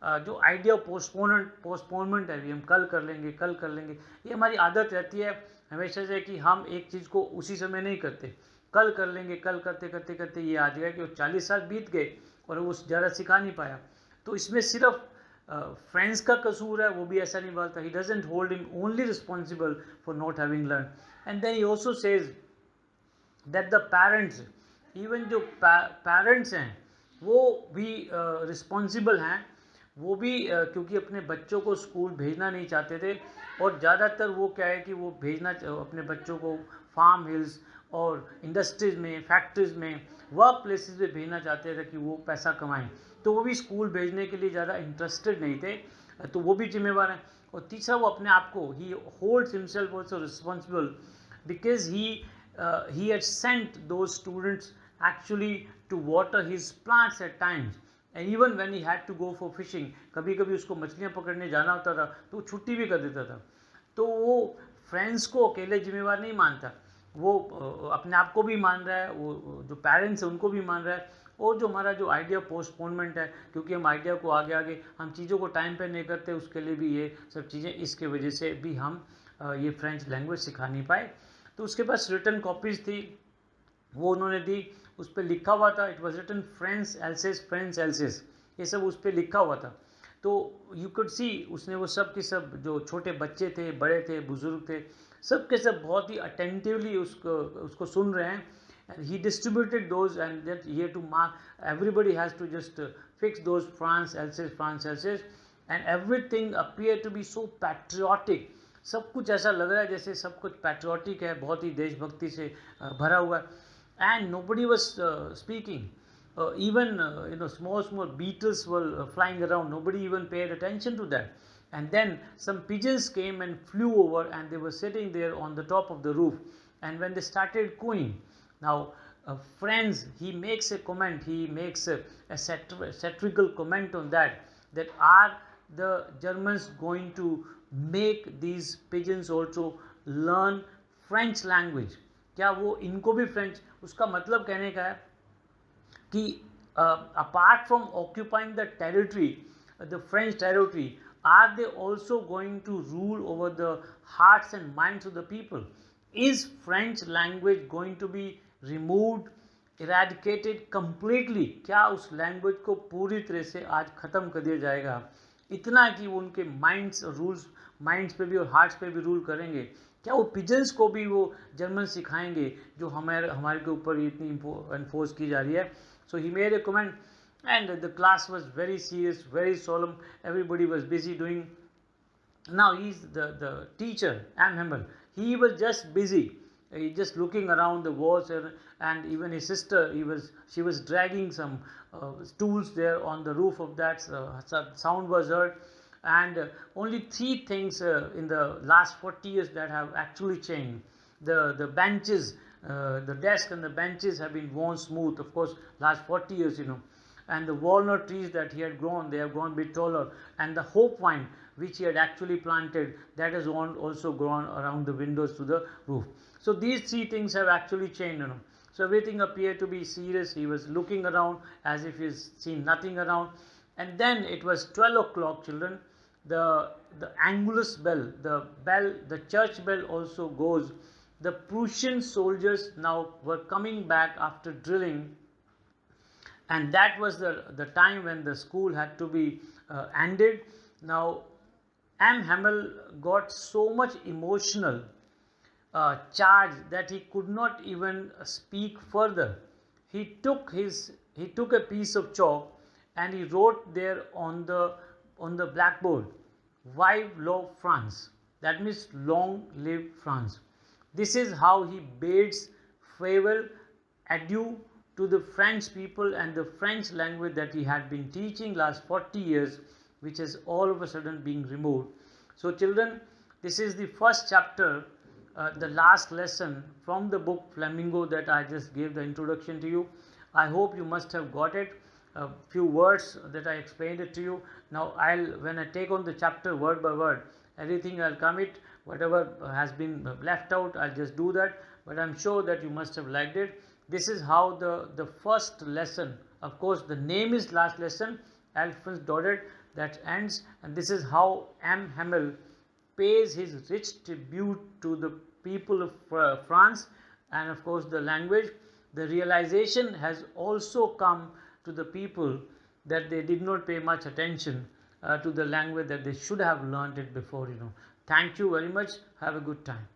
जो idea postponement है, हम कल कर लेंगे, कल कर लेंगे, ये हमारी आदत रहती है हमेशा से कि हम एक चीज़ को उसी समय नहीं करते, कल कर लेंगे, कल करते करते करते ये आ गया कि वो 40 साल बीत गए और वो ज़्यादा सिखा नहीं पाया। तो इसमें सिर्फ फ्रेंड्स का कसूर है, वो भी ऐसा नहीं बोलता, he doesn't hold him only responsible for not having learn. And then he also says that the parents, even जो पेरेंट्स हैं वो भी रिस्पॉन्सिबल हैं, वो भी क्योंकि अपने बच्चों को स्कूल भेजना नहीं चाहते थे, और ज़्यादातर वो क्या है कि वो भेजना अपने बच्चों को फार्म हिल्स और इंडस्ट्रीज़ में, फैक्ट्रीज़ में, वर्क प्लेसेस में भेजना चाहते थे कि वो पैसा कमाएं, तो वो भी स्कूल भेजने के लिए ज़्यादा इंटरेस्टेड नहीं थे, तो वो भी जिम्मेवार हैं। और तीसरा, वो अपने आप को, ही holds himself also responsible because he had sent those students actually to water his plants at times, and even when he had to go for fishing, कभी कभी उसको मछलियाँ पकड़ने जाना होता था तो छुट्टी भी कर देता था। तो वो फ्रेंड्स को अकेले जिम्मेवार नहीं मानता, वो अपने आप को भी मान रहा है, वो जो पेरेंट्स हैं उनको भी मान रहा है, और जो हमारा जो आइडिया पोस्टपोनमेंट है, क्योंकि हम आइडिया को आगे आगे हम चीज़ों को टाइम पे नहीं करते, उसके लिए भी ये सब चीज़ें, इसके वजह से भी हम ये फ्रेंच लैंग्वेज सिखा नहीं पाए। तो उसके पास रिटर्न कॉपीज़ थी, वो उन्होंने दी, उस पर लिखा हुआ था, it was written friends elses, ये सब उस पर लिखा हुआ था। तो यू कुड सी, उसने वो सब के सब, जो छोटे बच्चे थे, बड़े थे, बुजुर्ग थे, सब के सब बहुत ही अटेंटिवली उसको सुन रहे हैं। and he distributed those, and that he had to mark, everybody has to just fix those France Alsace, and everything appeared to be so patriotic, सब कुछ ऐसा लग रहा है जैसे सब कुछ पैट्रियोटिक है, बहुत ही देशभक्ति से भरा हुआ है। And nobody was speaking, even small beetles were flying around, nobody even paid attention to that. And then some pigeons came and flew over, and they were sitting there on the top of the roof, and when they started cooing, now friends, he makes a comment, he makes a satirical comment on that, that are the Germans going to make these pigeons also learn French language, क्या वो इनको भी French, उसका मतलब कहने का है कि apart from occupying the territory, the French territory, are they also going to rule over the hearts and minds of the people? Is French language going to be removed, eradicated completely? क्या उस language को पूरी तरह से आज ख़त्म कर दिया जाएगा? इतना कि वो उनके माइंड्स और रूल्स, माइंड्स पे भी और हार्ट्स पे भी रूल करेंगे? क्या वो पिजन्स को भी वो जर्मन सिखाएंगे जो हमारे के ऊपर इतनी इन्फोर्स की जा रही है? So he made a comment, and the class was very serious, very solemn. Everybody was busy doing. Now he's the teacher, Am Hemmel. He was just busy. He just looking around the walls, and even his sister, she was dragging some stools there on the roof of that. Sound was heard, and only three things in the last 40 years that have actually changed. The benches, the desk and the benches have been worn smooth, of course, last 40 years, and the walnut trees that he had grown, they have grown a bit taller, and the hope vine which he had actually planted, that has also grown around the windows to the roof. So these three things have actually changed, So everything appeared to be serious. He was looking around as if he's seen nothing around. And then it was 12 o'clock, children. The Angulus bell, the church bell also goes. The Prussian soldiers now were coming back after drilling, and that was the time when the school had to be ended. Now, Am Hemmel got so much emotional charge that he could not even speak further. He took a piece of chalk, and he wrote there on the blackboard, "Vive la France." That means long live France. This is how he bids farewell, adieu to the French people and the French language that he had been teaching last 40 years, which is all of a sudden being removed. So children, this is the first chapter, the last lesson from the book Flamingo that I just gave the introduction to you. I hope you must have got it. A few words that I explained it to you. Now when I take on the chapter word by word, everything I'll commit, whatever has been left out, I'll just do that. But I'm sure that you must have liked it. This is how the first lesson, of course the name is last lesson, Alphonse Daudet that ends, and this is how M. Hamel pays his rich tribute to the people of France and of course the language. The realization has also come to the people that they did not pay much attention to the language, that they should have learned it before. Thank you very much. Have a good time.